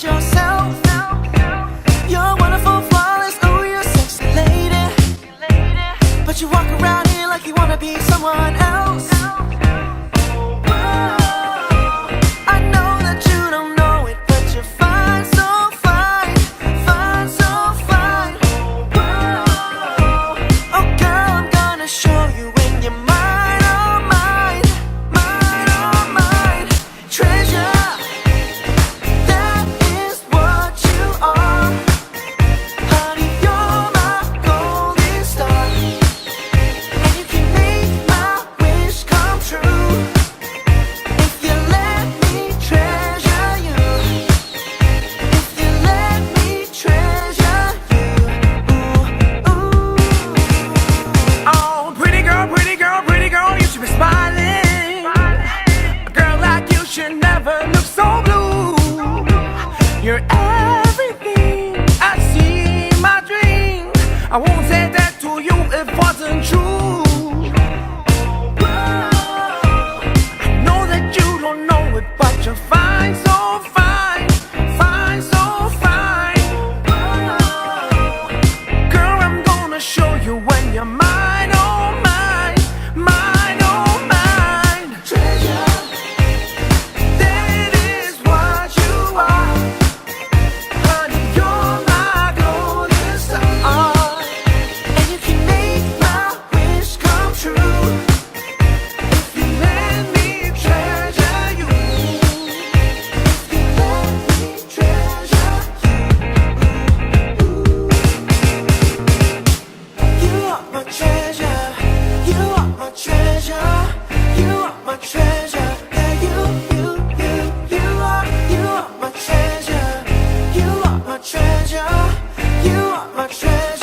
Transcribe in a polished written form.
about yourself. You're wonderful, flawless, ooh, you're sexy lady. But you walk around here like you wanna be someone else. I know that you don't know it, but you're fine, so fine, fine, so fine. Oh girl, I'm gonna show you when you're mine, oh mine, mine, oh mine. Treasure, that is what you are. Honey, you're my golden star, and you can make my wish come true if you let me treasure you. If you let me treasure you. Ooh, ooh. Oh, pretty girl, pretty girl, pretty girl, you should be smiling. A girl like you should never look so blue. You're everything I see in my dream. I won't say that to you if it wasn't true. I know that you don't know it, but you're fine, so fine, fine, so fine. Girl, I'm gonna show you when you're mine, oh mine, mine, oh mine. Treasure, That is what you are. Honey, you're my golden star. and you can make my wish come true If you let me treasure you. if you let me treasure you. You are my treasure, you are my treasure, you are my treasure. Yeah, you are my treasure, you are my treasure, you are my treasure.